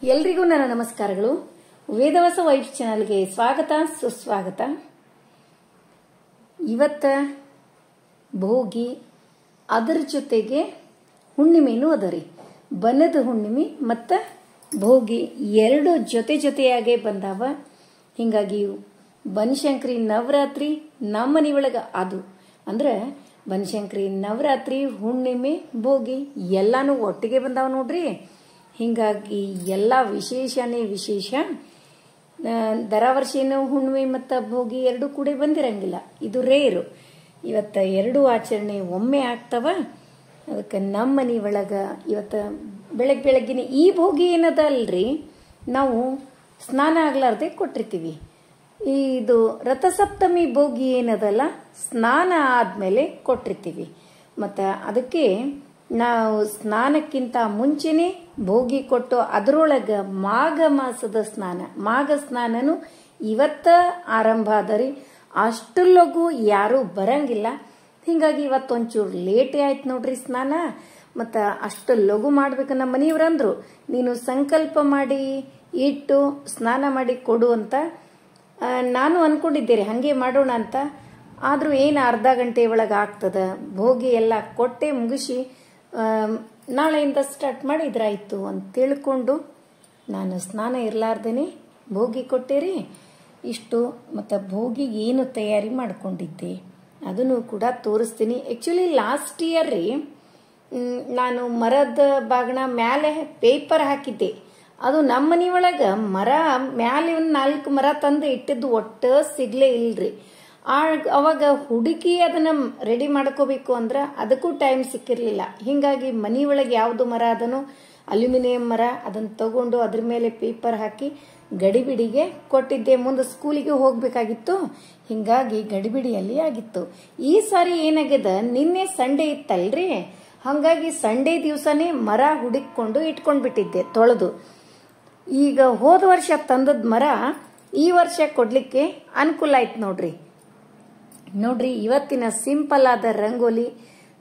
ಎಲ್ರಿಗೂ ನನ್ನ ನಮಸ್ಕಾರಗಳು. ವೇದವಾಸ ವೈಫ್ ಚಾನಲ್ಗೆ ಸ್ವಾಗತ ಸುಸ್ವಾಗತ. ಇವತ್ತ ಭೋಗಿ, ಅದರ ಜೊತೆಗೆ ಹುಣ್ಣಿಮೆನೂ ಅದರಿ. ಬನದ ಹುಣ್ಣಿಮೆ ಮತ್ತು ಭೋಗಿ ಎರಡು ಜೊತೆಯಾಗೇ ಬಂದಾವ. ಹಿಂಗಾಗಿ ಬನಶಂಕರಿ ನವರಾತ್ರಿ ನಮ್ಮ ಮನೆ ಒಳಗೆ ಅದು ಅಂದ್ರೆ ಬನಶಂಕರಿ ನವರಾತ್ರಿ, ಹುಣ್ಣಿಮೆ, ಭೋಗಿ ಎಲ್ಲಾನು ಒಟ್ಟಿಗೆ ಬಂದಾವ ನೋಡ್ರಿ. ಹಿಂಗಾಗಿ ಎಲ್ಲ ವಿಶೇಷನೇ ವಿಶೇಷ. ದರಾವರ್ಷೇನು ಹುಣ್ಣಿಮೆ ಮತ್ತು ಭೋಗಿ ಎರಡು ಕೂಡ ಬಂದಿರಂಗಿಲ್ಲ, ಇದು ರೇರು. ಇವತ್ತು ಎರಡು ಆಚರಣೆ ಒಮ್ಮೆ ಆಗ್ತವ. ಅದಕ್ಕೆ ನಮ್ಮ ಮನೆ ಒಳಗೆ ಇವತ್ತು ಬೆಳಗ್ಗಿನ ಈ ಭೋಗಿ ಏನದ ಅಲ್ರಿ, ನಾವು ಸ್ನಾನ ಆಗ್ಲಾರ್ದೆ ಕೊಟ್ಟಿರ್ತೀವಿ. ಇದು ರಥಸಪ್ತಮಿ ಭೋಗಿ ಏನದಲ್ಲ, ಸ್ನಾನ ಆದ್ಮೇಲೆ ಕೊಟ್ಟಿರ್ತೀವಿ. ಮತ್ತು ಅದಕ್ಕೆ ನಾವು ಸ್ನಾನಕ್ಕಿಂತ ಮುಂಚೆನೆ ಭೋಗಿ ಕೊಟ್ಟು ಅದರೊಳಗೆ ಮಾಘ ಮಾಸದ ಸ್ನಾನ, ಮಾಘ ಸ್ನಾನನು ಇವತ್ತ ಆರಂಭ ಅದರಿ. ಅಷ್ಟು ಲಘು ಯಾರೂ ಬರಂಗಿಲ್ಲ. ಹಿಂಗಾಗಿ ಇವತ್ತೊಂಚೂರು ಲೇಟೇ ಆಯ್ತು ನೋಡ್ರಿ ಸ್ನಾನ. ಮತ್ತು ಅಷ್ಟು ಲಘು ಮಾಡ್ಬೇಕು. ನಮ್ಮ ಮನೆಯವ್ರಂದ್ರು ನೀನು ಸಂಕಲ್ಪ ಮಾಡಿ ಇಟ್ಟು ಸ್ನಾನ ಮಾಡಿ ಕೊಡು ಅಂತ. ನಾನು ಅನ್ಕೊಂಡಿದ್ದೇನೆ ಹಾಗೆ ಮಾಡೋಣ ಅಂತ. ಆದರೂ ಏನು ಅರ್ಧ ಗಂಟೆ ಒಳಗೆ ಆಗ್ತದ. ಭೋಗಿ ಎಲ್ಲ ಕೊಟ್ಟೆ ಮುಗಿಸಿ ನಾಳೆಯಿಂದ ಸ್ಟಾರ್ಟ್ ಮಾಡಿದ್ರಾಯ್ತು ಅಂತ ತಿಳ್ಕೊಂಡು ನಾನು ಸ್ನಾನ ಇರಲಾರ್ದೇನೆ ಭೋಗಿ ಕೊಟ್ಟೇರಿ. ಇಷ್ಟು ಮತ್ತು ಭೋಗಿ ಏನು ತಯಾರಿ ಮಾಡ್ಕೊಂಡಿದ್ದೆ ಅದನ್ನು ಕೂಡ ತೋರಿಸ್ತೀನಿ. ಆ್ಯಕ್ಚುಲಿ ಲಾಸ್ಟ್ ಇಯರ್ ರೀ ನಾನು ಮರದ ಬಾಗಣ ಮ್ಯಾಲೆ ಪೇಪರ್ ಹಾಕಿದ್ದೆ. ಅದು ನಮ್ಮ ಮನೆಯೊಳಗೆ ಮರ ಮ್ಯಾಲೆ ಒಂದು 4 ಮರ ತಂದು ಇಟ್ಟಿದ್ದು ಒಟ್ಟು ಸಿಗ್ಲೇ ಇಲ್ರಿ. ಅವಾಗ ಹುಡುಕಿ ಅದನ್ನ ರೆಡಿ ಮಾಡ್ಕೋಬೇಕು ಅಂದ್ರೆ ಅದಕ್ಕೂ ಟೈಮ್ ಸಿಕ್ಕಿರ್ಲಿಲ್ಲ. ಹಿಂಗಾಗಿ ಮನೆಯೊಳಗೆ ಯಾವುದು ಮರ ಅದನ್ನು ಅಲ್ಯೂಮಿನಿಯಂ ಮರ ಅದನ್ನ ತಗೊಂಡು ಅದ್ರ ಮೇಲೆ ಪೇಪರ್ ಹಾಕಿ ಗಡಿಬಿಡಿಗೆ ಕೊಟ್ಟಿದ್ದೆ. ಮುಂದೆ ಸ್ಕೂಲಿಗೆ ಹೋಗ್ಬೇಕಾಗಿತ್ತು, ಹಿಂಗಾಗಿ ಗಡಿಬಿಡಿಯಲ್ಲಿ ಆಗಿತ್ತು. ಈ ಸಾರಿ ಏನಾಗ್ಯದ, ನಿನ್ನೆ ಸಂಡೇ ಇತ್ತಲ್ರಿ, ಹಂಗಾಗಿ ಸಂಡೇ ದಿವಸನೇ ಮರ ಹುಡುಕೊಂಡು ಇಟ್ಕೊಂಡ್ಬಿಟ್ಟಿದ್ದೆ ತೊಳೆದು. ಈಗ ಹೋದ ವರ್ಷ ತಂದದ ಮರ ಈ ವರ್ಷ ಕೊಡ್ಲಿಕ್ಕೆ ಅನುಕೂಲ ಆಯ್ತು ನೋಡ್ರಿ. ಇವತ್ತಿನ ಸಿಂಪಲ್ ಆದ ರಂಗೋಲಿ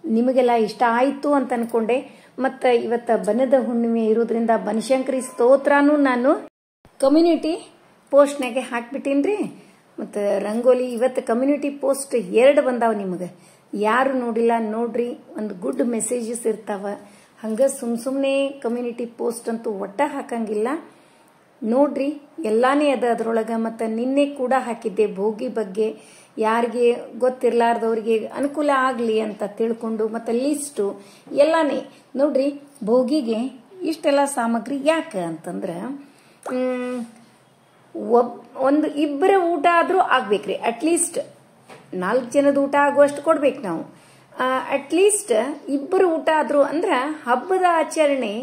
ನಿಮಗೆಲ್ಲ ಇಷ್ಟ ಆಯ್ತು ಅಂತ ಅನ್ಕೊಂಡೆ. ಮತ್ತು ಇವತ್ತ ಬನದ ಹುಣ್ಣಿಮೆ ಇರೋದ್ರಿಂದ ಬನಶಂಕರಿ ಸ್ತೋತ್ರನೂ ನಾನು ಕಮ್ಯುನಿಟಿ ಪೋಸ್ಟ್ನಾಗೆ ಹಾಕ್ಬಿಟ್ಟೀನ್ರಿ. ಮತ್ತು ರಂಗೋಲಿ ಇವತ್ತು ಕಮ್ಯುನಿಟಿ ಪೋಸ್ಟ್ 2 ಬಂದಾವ. ನಿಮಗೆ ಯಾರು ನೋಡಿಲ್ಲ ನೋಡ್ರಿ, ಒಂದು ಗುಡ್ ಮೆಸೇಜಸ್ ಇರ್ತಾವ. ಹಂಗೆ ಸುಮ್ಮನೆ ಕಮ್ಯುನಿಟಿ ಪೋಸ್ಟ್ ಅಂತೂ ಒಟ್ಟ ಹಾಕಂಗಿಲ್ಲ, ನೋಡ್ರಿ ಎಲ್ಲಾನೇ ಅದ ಅದರೊಳಗೆ. ಮತ್ತು ನಿನ್ನೆ ಕೂಡ ಹಾಕಿದ್ದೆ ಭೋಗಿ ಬಗ್ಗೆ, ಯಾರಿಗೆ ಗೊತ್ತಿರ್ಲಾರ್ದವ್ರಿಗೆ ಅನುಕೂಲ ಆಗಲಿ ಅಂತ ತಿಳ್ಕೊಂಡು. ಮತ್ತು ಲಿಸ್ಟು ಎಲ್ಲಾನೇ ನೋಡ್ರಿ. ಭೋಗಿಗೆ ಇಷ್ಟೆಲ್ಲ ಸಾಮಗ್ರಿ ಯಾಕೆ ಅಂತಂದ್ರೆ, ಒಂದು ಇಬ್ಬರ ಊಟ ಆದರೂ ಆಗ್ಬೇಕ್ರಿ. ಅಟ್ಲೀಸ್ಟ್ 4 ಜನದ ಊಟ ಆಗುವಷ್ಟು ಕೊಡ್ಬೇಕು ನಾವು. ಅಟ್ಲೀಸ್ಟ್ ಇಬ್ಬರು ಊಟ ಆದ್ರು ಅಂದ್ರೆ ಹಬ್ಬದ ಆಚರಣೆ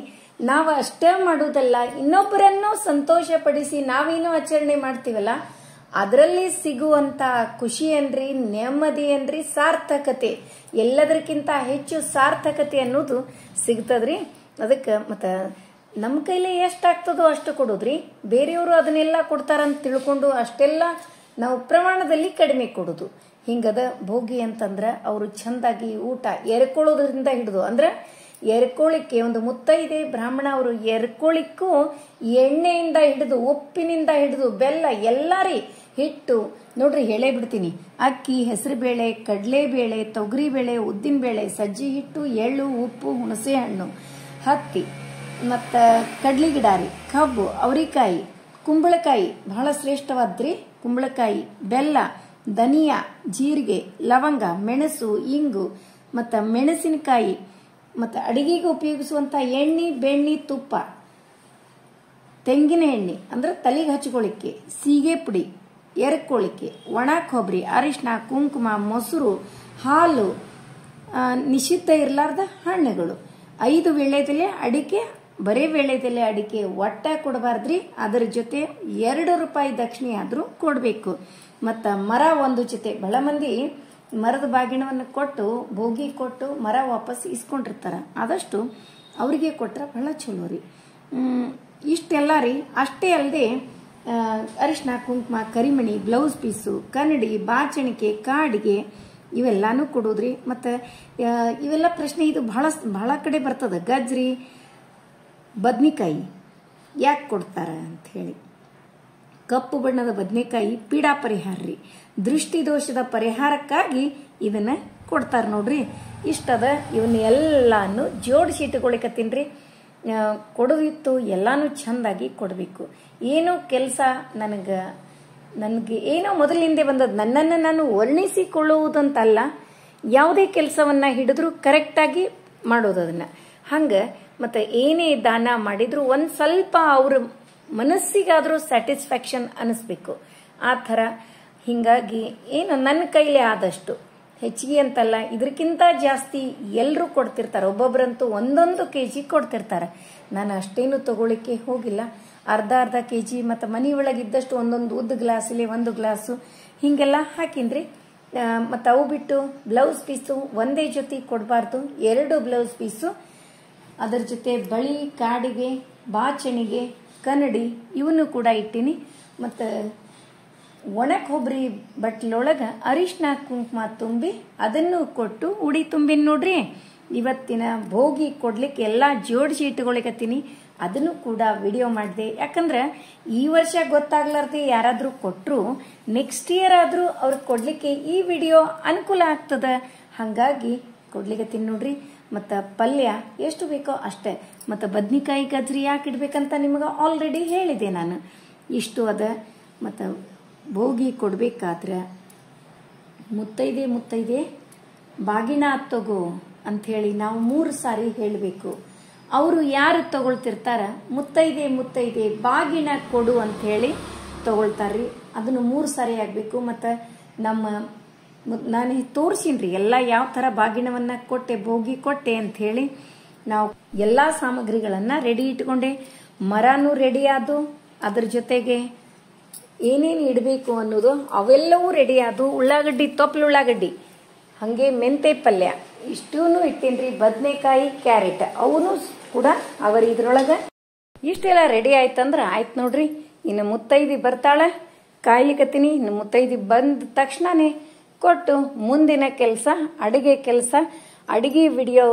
ನಾವು ಅಷ್ಟೇ ಮಾಡೋದಲ್ಲ, ಇನ್ನೊಬ್ಬರನ್ನು ಸಂತೋಷ ಪಡಿಸಿ ನಾವೇನೋ ಆಚರಣೆ ಮಾಡ್ತೀವಲ್ಲ, ಅದರಲ್ಲಿ ಸಿಗುವಂತ ಖುಷಿ ಏನ್ರಿ, ನೆಮ್ಮದಿ ಏನ್ರಿ, ಸಾರ್ಥಕತೆ, ಎಲ್ಲದಕ್ಕಿಂತ ಹೆಚ್ಚು ಸಾರ್ಥಕತೆ ಅನ್ನೋದು ಸಿಗ್ತದ್ರಿ. ಅದಕ್ಕೆ ಮತ್ತೆ ನಮ್ಮ ಕೈಲಿ ಎಷ್ಟಾಗ್ತದೋ ಅಷ್ಟು ಕೊಡೋದ್ರಿ. ಬೇರೆಯವರು ಅದನ್ನೆಲ್ಲ ಕೊಡ್ತಾರಂತ ತಿಳ್ಕೊಂಡು ಅಷ್ಟೆಲ್ಲ ನಾವು ಪ್ರಮಾಣದಲ್ಲಿ ಕಡಿಮೆ ಕೊಡೋದು. ಹಿಂಗದ ಭೋಗಿ ಅಂತಂದ್ರೆ ಅವರು ಚಂದಾಗಿ ಊಟ ಎರ್ಕೊಳ್ಳೋದ್ರಿಂದ ಹಿಡಿದು, ಅಂದ್ರೆ ಎರ್ಕೋಳಿಕ್ಕೆ ಒಂದು ಮುತ್ತೈದೆ ಬ್ರಾಹ್ಮಣ ಅವರು ಎರ್ಕೋಳಿಕ್ಕೂ ಎಣ್ಣೆಯಿಂದ ಹಿಡಿದು ಉಪ್ಪಿನಿಂದ ಹಿಡಿದು ಬೆಲ್ಲ ಎಲ್ಲಾರಿ ಹಿಟ್ಟು ನೋಡ್ರಿ ಹೇಳೇ ಬಿಡ್ತೀನಿ. ಅಕ್ಕಿ, ಹೆಸರುಬೇಳೆ, ಕಡಲೆಬೇಳೆ, ತೊಗರಿಬೇಳೆ, ಉದ್ದಿನಬೇಳೆ, ಸಜ್ಜಿ ಹಿಟ್ಟು, ಎಳ್ಳು, ಉಪ್ಪು, ಹುಣಸೆ ಹಣ್ಣು, ಹತ್ತಿ, ಮತ್ತು ಕಡ್ಲಿಗಿಡ ರೀ, ಕಬ್ಬು, ಅವರಿಕಾಯಿ, ಕುಂಬಳಕಾಯಿ ಬಹಳ ಶ್ರೇಷ್ಠವಾದ್ರಿ. ಕುಂಬಳಕಾಯಿ, ಬೆಲ್ಲ, ಧನಿಯಾ, ಜೀರಿಗೆ, ಲವಂಗ, ಮೆಣಸು, ಇಂಗು, ಮತ್ತು ಮೆಣಸಿನಕಾಯಿ, ಮತ್ತು ಅಡಿಗೆಗೆ ಉಪಯೋಗಿಸುವಂಥ ಎಣ್ಣೆ, ಬೆಣ್ಣೆ, ತುಪ್ಪ, ತೆಂಗಿನ ಎಣ್ಣೆ ಅಂದ್ರೆ ತಲೆಗೆ ಹಚ್ಕೊಳ್ಳಿಕ್ಕೆ, ಸೀಗೆ ಪುಡಿ, ಎರ್ಕೊಳ್ಳಿಕ್ಕೆ, ಒಣ ಕೊಬ್ಬರಿ, ಅರಿಶಿನ, ಕುಂಕುಮ, ಮೊಸರು, ಹಾಲು, ನಿಷಿದ್ಧ ಇರಲಾರ್ದ ಹಣ್ಣುಗಳು, 5 ವೀಳ್ಯದೆಲೆ ಅಡಿಕೆ, ಬರೇ ವೀಳ್ಯದೆಲೆ ಅಡಿಕೆ ಒಟ್ಟ ಕೊಡಬಾರ್ದ್ರಿ. ಅದರ ಜೊತೆ 2 ರೂಪಾಯಿ ದಕ್ಷಿಣೆ ಆದರೂ ಕೊಡಬೇಕು. ಮತ್ತು ಮರ ಒಂದು ಜೊತೆ. ಬಹಳ ಮಂದಿ ಮರದ ಬಾಗಿಣವನ್ನು ಕೊಟ್ಟು ಭೋಗಿ ಕೊಟ್ಟು ಮರ ವಾಪಸ್ ಇಸ್ಕೊಂಡಿರ್ತಾರ. ಆದಷ್ಟು ಅವರಿಗೆ ಕೊಟ್ರೆ ಬಹಳ ಚಲೋ ರೀ. ಇಷ್ಟೆಲ್ಲ ರೀ. ಅಷ್ಟೇ ಅಲ್ಲದೆ ಅರಿಶಿನ, ಕುಂಕುಮ, ಕರಿಮಣಿ, ಬ್ಲೌಸ್ ಪೀಸು, ಕನ್ನಡಿ, ಬಾಚಣಿಕೆ, ಕಾಡಿಗೆ ಇವೆಲ್ಲಾನು ಕೊಡೋದ್ರಿ. ಮತ್ತು ಇವೆಲ್ಲ ಪ್ರಶ್ನೆ ಇದು ಬಹಳ ಕಡೆ ಬರ್ತದೆ. ಗಜ್ರಿ, ಬದ್ನಿಕಾಯಿ, ಯಾಕೆ ಕೊಡ್ತಾರ ಅಂತ ಹೇಳಿ. ಕಪ್ಪು ಬಣ್ಣದ ಬದನೆಕಾಯಿ ಪೀಡಾ ಪರಿಹಾರ ರೀ, ದೃಷ್ಟಿ ದೋಷದ ಪರಿಹಾರಕ್ಕಾಗಿ ಇದನ್ನ ಕೊಡ್ತಾರ ನೋಡ್ರಿ. ಇಷ್ಟದ ಇವನ್ನ ಎಲ್ಲಾನು ಜೋಡಿಸಿ ಇಟ್ಕೊಳಿಕತ್ತೀನ್ರಿ. ಕೊಡೋದಿತ್ತು ಎಲ್ಲಾನು ಚಂದಾಗಿ ಕೊಡಬೇಕು. ಏನೋ ಕೆಲಸ ನನಗೆ ಏನೋ ಮೊದಲಿಂದೆ ಬಂದದ್ದು, ನನ್ನನ್ನು ನಾನು ವರ್ಣಿಸಿಕೊಳ್ಳುವುದಂತಲ್ಲ, ಯಾವುದೇ ಕೆಲಸವನ್ನ ಹಿಡಿದ್ರು ಕರೆಕ್ಟಾಗಿ ಮಾಡೋದು ಅದನ್ನ. ಹಂಗೆ ಮತ್ತೆ ಏನೇ ದಾನ ಮಾಡಿದ್ರು ಒಂದು ಸ್ವಲ್ಪ ಅವ್ರ ಮನಸ್ಸಿಗಾದ್ರೂ ಸ್ಯಾಟಿಸ್ಫ್ಯಾಕ್ಷನ್ ಅನಿಸ್ಬೇಕು ಆ ಥರ. ಹಿಂಗಾಗಿ ಏನು ನನ್ನ ಕೈಲೇ ಆದಷ್ಟು, ಹೆಚ್ಚಿಗೆ ಅಂತಲ್ಲ, ಇದಕ್ಕಿಂತ ಜಾಸ್ತಿ ಎಲ್ಲರೂ ಕೊಡ್ತಿರ್ತಾರೆ. ಒಬ್ಬೊಬ್ಬರಂತೂ 1 kg ಕೊಡ್ತಿರ್ತಾರೆ. ನಾನು ಅಷ್ಟೇನು ತಗೊಳ್ಳಿಕ್ಕೆ ಹೋಗಿಲ್ಲ. ಅರ್ಧ kg ಮತ್ತು ಮನೆ ಒಳಗಿದ್ದಷ್ಟು ಒಂದೊಂದು ಉದ್ದ ಗ್ಲಾಸಲ್ಲಿ 1 ಗ್ಲಾಸು ಹಿಂಗೆಲ್ಲ ಹಾಕಿನ್ರಿ. ಮತ್ತು ಅವು ಬಿಟ್ಟು ಬ್ಲೌಸ್ ಪೀಸು ಒಂದೇ ಜೊತೆ ಕೊಡಬಾರ್ದು, 2 ಬ್ಲೌಸ್ ಪೀಸು, ಅದರ ಜೊತೆ ಬಳಿ, ಕಾಡಿಗೆ, ಬಾಚಣಿಗೆ, ಕನ್ನಡಿ ಇವನು ಕೂಡ ಇಟ್ಟಿನಿ. ಮತ್ತು ಒಣ ಕೊಬ್ಬರಿ ಬಟ್ಲೊಳಗೆ ಅರಿಶಿನ ಕುಂಕುಮ ತುಂಬಿ ಅದನ್ನು ಕೊಟ್ಟು ಉಡಿ ತುಂಬಿನ ನೋಡ್ರಿ. ಇವತ್ತಿನ ಭೋಗಿ ಕೊಡ್ಲಿಕ್ಕೆ ಎಲ್ಲ ಜೋಡಿಸಿ ಇಟ್ಕೊಳಿಕತ್ತೀನಿ. ಅದನ್ನು ಕೂಡ ವಿಡಿಯೋ ಮಾಡಿದೆ. ಯಾಕಂದ್ರೆ ಈ ವರ್ಷ ಗೊತ್ತಾಗ್ಲಾರ್ದೆ ಯಾರಾದ್ರೂ ಕೊಟ್ಟರು ನೆಕ್ಸ್ಟ್ ಇಯರ್ ಆದ್ರೂ ಅವ್ರಿಗೆ ಕೊಡ್ಲಿಕ್ಕೆ ಈ ವಿಡಿಯೋ ಅನುಕೂಲ ಆಗ್ತದ. ಹಾಗಾಗಿ ಕೊಡ್ಲಿಕತ್ತೀನಿ ನೋಡ್ರಿ. ಮತ್ತು ಪಲ್ಯ ಎಷ್ಟು ಬೇಕೋ ಅಷ್ಟೇ. ಮತ್ತು ಬದ್ನಿಕಾಯಿ ಗಜ್ರಿ ಯಾಕೆ ಇಡ್ಬೇಕಂತ ನಿಮಗೆ ಆಲ್ರೆಡಿ ಹೇಳಿದೆ ನಾನು. ಇಷ್ಟು ಅದ. ಮತ್ತು ಭೋಗಿ ಕೊಡ್ಬೇಕಾದ್ರೆ ಮುತ್ತೈದೆ ಬಾಗಿನ ತಗೋ ಅಂಥೇಳಿ ನಾವು 3 ಸಾರಿ ಹೇಳಬೇಕು. ಅವರು ಯಾರು ತಗೊಳ್ತಿರ್ತಾರ ಮುತ್ತೈದೆ ಬಾಗಿನ ಕೊಡು ಅಂಥೇಳಿ ತಗೊಳ್ತಾರ್ರಿ. ಅದನ್ನು 3 ಸಾರಿ ಆಗಬೇಕು. ಮತ್ತು ನಾನು ತೋರಿಸಿನ್ರಿ ಎಲ್ಲ ಯಾವ ಥರ ಬಾಗಿನವನ್ನ ಕೊಟ್ಟೆ, ಭೋಗಿ ಕೊಟ್ಟೆ ಅಂಥೇಳಿ. ನಾವು ಎಲ್ಲ ಸಾಮಗ್ರಿಗಳನ್ನು ರೆಡಿ ಇಟ್ಕೊಂಡೆ. ಮರನೂ ರೆಡಿ ಆದು, ಅದ್ರ ಜೊತೆಗೆ ಏನೇನು ಇಡಬೇಕು ಅನ್ನೋದು ಅವೆಲ್ಲವೂ ರೆಡಿ ಆದು. ಉಳ್ಳಾಗಡ್ಡಿ, ತೊಪ್ಲು ಉಳ್ಳಾಗಡ್ಡಿ, ಹಾಗೆ ಮೆಂತೆ ಪಲ್ಯ ಇಷ್ಟೂ ಇಟ್ಟೇನ್ರಿ. ಬದನೆಕಾಯಿ, ಕ್ಯಾರೆಟ್ ಅವನು ಕೂಡ ಅವರ ಇದ್ರೊಳಗೆ. ಇಷ್ಟೆಲ್ಲ ರೆಡಿ ಆಯ್ತಂದ್ರೆ ಆಯ್ತು ನೋಡ್ರಿ. ಇನ್ನು ಮುತ್ತೈದಿ ಬರ್ತಾಳೆ, ಕಾಯ್ಲಿಕತ್ತೀನಿ. ಇನ್ನು ಮುತ್ತೈದಿ ಬಂದ ತಕ್ಷಣನೇ ಕೊಟ್ಟು ಮುಂದಿನ ಕೆಲಸ ಅಡಿಗೆ ವಿಡಿಯೋ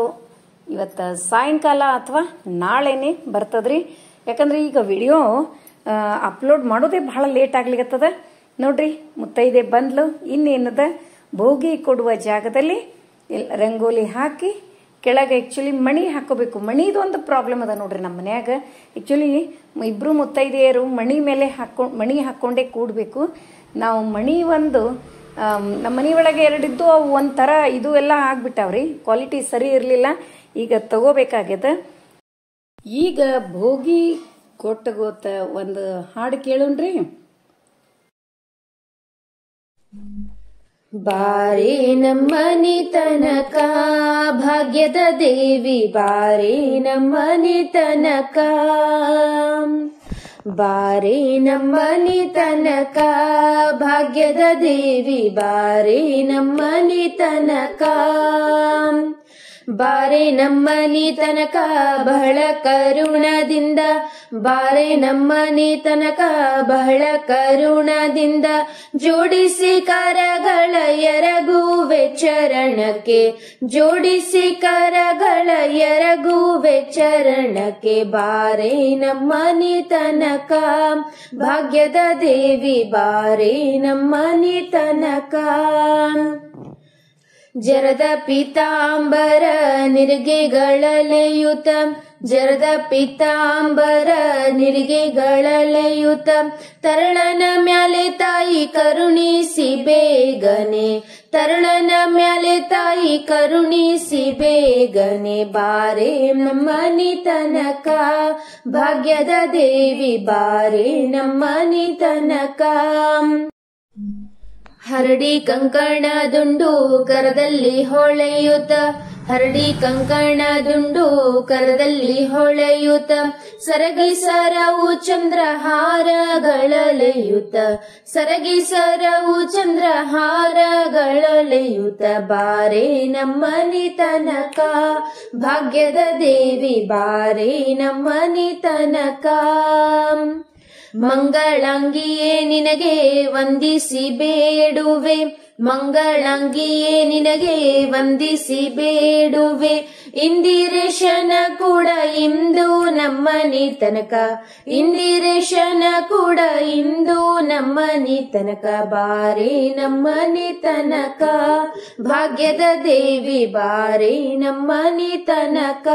ಇವತ್ತು ಸಾಯಂಕಾಲ ಅಥವಾ ನಾಳೆನೆ ಬರ್ತದ್ರಿ. ಯಾಕಂದ್ರೆ ಈಗ ವಿಡಿಯೋ ಅಪ್ಲೋಡ್ ಮಾಡೋದೇ ಬಹಳ ಲೇಟ್ ಆಗ್ಲಿಕತ್ತದ ನೋಡ್ರಿ. ಮುತ್ತೈದೆ ಬಂದ್ಲು. ಇನ್ನೇನದ, ಭೋಗಿ ಕೊಡುವ ಜಾಗದಲ್ಲಿ ರಂಗೋಲಿ ಹಾಕಿ ಕೆಳಗೆ ಆಕ್ಚುಲಿ ಮಣಿ ಹಾಕೋಬೇಕು. ಮಣಿದು ಒಂದು ಪ್ರಾಬ್ಲಮ್ ಅದ ನೋಡ್ರಿ ನಮ್ಮ ಮನ್ಯಾಗ. ಆಕ್ಚುಲಿ ಇಬ್ರು ಮುತ್ತೈದೆಯರು ಮಣಿ ಹಾಕೊಂಡೇ ಕೂಡ್ಬೇಕು. ನಾವು ಮಣಿ ನಮ್ಮ ಮನಿ ಒಳಗೆ 2 ಇದ್ದು, ಅವು ಒಂಥರ ಇದು ಎಲ್ಲ ಆಗ್ಬಿಟ್ಟಾವ್ರಿ, ಕ್ವಾಲಿಟಿ ಸರಿ ಇರಲಿಲ್ಲ. ಈಗ ತಗೋಬೇಕಾಗ್ಯದ. ಈಗ ಭೋಗಿ ಕೊಟ್ಟಗೋತ ಒಂದು ಹಾಡು ಕೇಳೋಣ್ರಿ. ಬಾರೆ ನಮ್ಮನಿ ತನಕ ಭಾಗ್ಯದ ದೇವಿ, ಬಾರೆ ನಮ್ಮನಿ ತನಕ, ಬಾರೆ ನಮ್ಮನಿ ತನಕ ಭಾಗ್ಯದ ದೇವಿ, ಬಾರೆ ನಮ್ಮನಿ ತನಕ, ಬಾರೆ ನಮ್ಮನಿ ತನಕ ಬಹಳ ಕರುಣದಿಂದ, ಬಾರೆ ನಮ್ಮನಿ ತನಕ ಬಹಳ ಕರುಣದಿಂದ, ಜೋಡಿಸಿ ಕರಗಳ ಎರಗುವೆ ಚರಣಕ್ಕೆ, ಜೋಡಿಸಿ ಕರಗಳ ಎರಗುವೆ ಚರಣಕ್ಕೆ, ಬಾರೆ ನಮ್ಮನಿ ತನಕ ಭಾಗ್ಯದ ದೇವಿ, ಬಾರೆ ನಮ್ಮನಿ ತನಕ. ಜರದ ಪೀತಾಂಬರ ನಿರಿಗೆಗಳಲೆಯುತ, ಜರದ ಪೀತಾಂಬರ ನಿರಿಗೆಗಳಲೆಯುತ, ತರಳನ ಮ್ಯಾಲೆ ತಾಯಿ ಕರುಣಿಸಿ ಬೇಗನೆ, ತರಳನ ಮ್ಯಾಲೆ ತಾಯಿ ಕರುಣಿಸಿ ಬೇಗನೆ, ಬಾರೆ ನಮ್ಮನಿ ತನಕ ಭಾಗ್ಯದ ದೇವಿ, ಬಾರೆ ನಮ್ಮನಿ ತನಕ. ಹರಡಿ ಕಂಕಣ ದುಂಡು ಕರದಲ್ಲಿ ಹೊಳೆಯುತ್ತ, ಹರಡಿ ಕಂಕಣ ದುಂಡು ಕರದಲ್ಲಿ ಹೊಳೆಯುತ್ತ, ಸರಗಿ ಸರವು ಚಂದ್ರಹಾರಗಳಲೆಯುತ್ತ, ಸರಗಿ ಸರವು ಚಂದ್ರಹಾರಗಳಲೆಯುತ್ತ, ಬಾರೆ ನಮ್ಮನಿ ತನಕ ಭಾಗ್ಯದ ದೇವಿ, ಬಾರೆ ನಮ್ಮನಿ ತನಕ. ಮಂಗಳಾಂಗಿಯೇ ನಿನಗೆ ವಂದಿಸಿ ಬೇಡುವೆ, ಮಂಗಳಾಂಗಿಯೇ ನಿನಗೆ ವಂದಿಸಿ ಬೇಡುವೆ. ಇಂದಿರೇಶನ ಕೂಡ ಇಂದು ನಮ್ಮನಿ ತನಕ, ಇಂದಿರೇಶನ ಕೂಡ ಇಂದು ನಮ್ಮನಿ ತನಕ, ಬಾರೆ ನಮ್ಮನಿ ತನಕ, ಭಾಗ್ಯದ ದೇವಿ ಬಾರೆ ನಮ್ಮನಿ ತನಕ,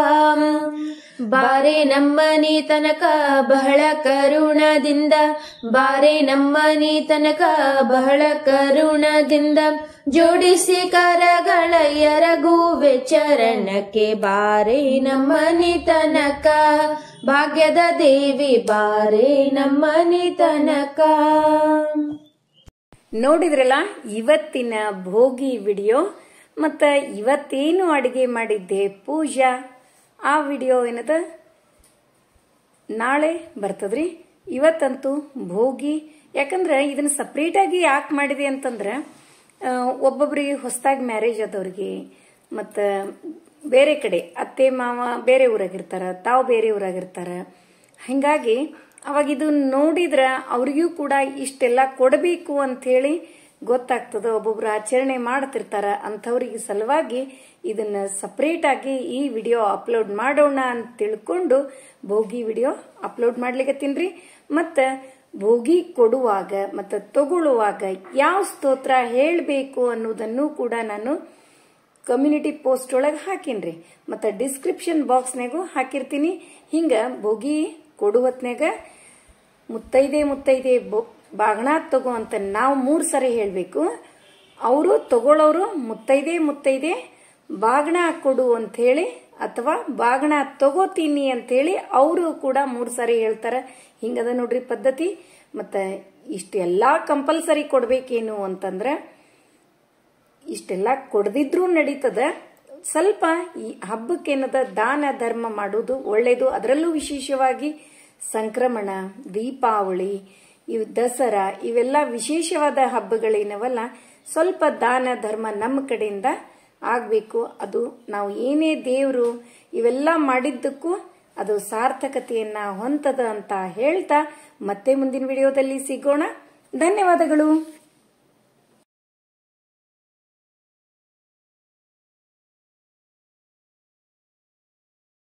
ಬಾರೆ ನಮ್ಮನಿ ತನಕ ಬಹಳ ಕರುಣದಿಂದ, ಬಾರೆ ನಮ್ಮನಿ ತನಕ ಬಹಳ ಕರುಣದಿಂದ, ಜೋಡಿಸಿ ಕರಗಳ ಎರಗುವೆ ಚರಣಕ್ಕೆ, ಬಾರೆ ನಮ್ಮನಿ ತನಕ, ಭಾಗ್ಯದ ದೇವಿ ಬಾರೆ ನಮ್ಮನಿ ತನಕ. ನೋಡಿದ್ರಲ್ಲ ಇವತ್ತಿನ ಭೋಗಿ ವಿಡಿಯೋ. ಮತ್ತ ಇವತ್ತೇನು ಅಡಿಗೆ ಮಾಡಿದ್ದೆ ಪೂಜಾ, ಆ ವಿಡಿಯೋ ಏನದ ನಾಳೆ ಬರ್ತದ್ರಿ. ಇವತ್ತಂತೂ ಭೋಗಿ. ಯಾಕಂದ್ರೆ ಇದನ್ನ ಸಪ್ರೇಟ್ ಆಗಿ ಯಾಕೆ ಮಾಡಿದೆ ಅಂತಂದ್ರೆ, ಒಬ್ಬೊಬ್ರಿಗೆ ಹೊಸದಾಗಿ ಮ್ಯಾರೇಜ್ ಆದವ್ರಿಗೆ ಮತ್ತ ಬೇರೆ ಕಡೆ ಅತ್ತೆ ಮಾವ ಬೇರೆ ಊರಾಗಿರ್ತಾರ, ತಾವು ಬೇರೆ ಊರಾಗಿರ್ತಾರ. ಹಿಂಗಾಗಿ ಅವಾಗ ಇದು ನೋಡಿದ್ರ ಅವ್ರಿಗೂ ಕೂಡ ಇಷ್ಟೆಲ್ಲ ಕೊಡಬೇಕು ಅಂತ ಹೇಳಿ ಗೊತ್ತಾಗ್ತದ. ಒಬ್ಬೊಬ್ರು ಆಚರಣೆ ಮಾಡ್ತಿರ್ತಾರ, ಅಂಥವ್ರಿಗೆ ಸಲುವಾಗಿ ಇದನ್ನ ಸಪರೇಟ್ ಆಗಿ ಈ ವಿಡಿಯೋ ಅಪ್ಲೋಡ್ ಮಾಡೋಣ ಅಂತ ತಿಳ್ಕೊಂಡು ಭೋಗಿ ವಿಡಿಯೋ ಅಪ್ಲೋಡ್ ಮಾಡ್ಲಿಕತ್ತೀನ್ರಿ. ಮತ್ತ ಭೋಗಿ ಕೊಡುವಾಗ ಮತ್ತ ತಗೊಳ್ಳುವಾಗ ಯಾವ ಸ್ತೋತ್ರ ಹೇಳಬೇಕು ಅನ್ನೋದನ್ನು ಕೂಡ ನಾನು ಕಮ್ಯುನಿಟಿ ಪೋಸ್ಟ್ ಒಳಗೆ ಹಾಕಿನ್ರಿ, ಮತ್ತ ಡಿಸ್ಕ್ರಿಪ್ಷನ್ ಬಾಕ್ಸ್ನಾಗೂ ಹಾಕಿರ್ತೀನಿ. ಹಿಂಗ ಭೋಗಿ ಕೊಡುವತ್ನಾಗ ಮುತ್ತೈದೆ ಬಾಗಣ ತಗೋ ಅಂತ ನಾವು 3 ಸರಿ ಹೇಳಬೇಕು. ಅವರು ತಗೊಳ್ಳೋರು ಮುತ್ತೈದೆ ಬಾಗಣ ಕೊಡು ಅಂತ ಹೇಳಿ, ಅಥವಾ ಬಾಗಣ ತಗೋತೀನಿ ಅಂತ ಹೇಳಿ ಅವರು ಕೂಡ 3 ಸರಿ ಹೇಳ್ತಾರ. ಹಿಂಗದ ನೋಡ್ರಿ ಪದ್ಧತಿ. ಮತ್ತ ಇಷ್ಟೆಲ್ಲಾ ಕಂಪಲ್ಸರಿ ಕೊಡ್ಬೇಕೇನು ಅಂತಂದ್ರ, ಇಷ್ಟೆಲ್ಲ ಕೊಡದಿದ್ರೂ ನಡೀತದ. ಸ್ವಲ್ಪ ಈ ಹಬ್ಬಕ್ಕೇನದ ದಾನ ಧರ್ಮ ಮಾಡೋದು ಒಳ್ಳೇದು. ಅದರಲ್ಲೂ ವಿಶೇಷವಾಗಿ ಸಂಕ್ರಮಣ, ದೀಪಾವಳಿ, ಇವು ದಸರಾ, ಇವೆಲ್ಲ ವಿಶೇಷವಾದ ಹಬ್ಬಗಳೇನವಲ್ಲ, ಸ್ವಲ್ಪ ದಾನ ಧರ್ಮ ನಮ್ಮ ಕಡೆಯಿಂದ ಆಗ್ಬೇಕು. ಅದು ನಾವು ಏನೇ ದೇವರು ಇವೆಲ್ಲ ಮಾಡಿದ್ದಕ್ಕೂ ಅದು ಸಾರ್ಥಕತೆಯನ್ನ ಹೊಂದದ ಅಂತ ಹೇಳ್ತಾ ಮತ್ತೆ ಮುಂದಿನ ವಿಡಿಯೋದಲ್ಲಿ ಸಿಗೋಣ. ಧನ್ಯವಾದಗಳು.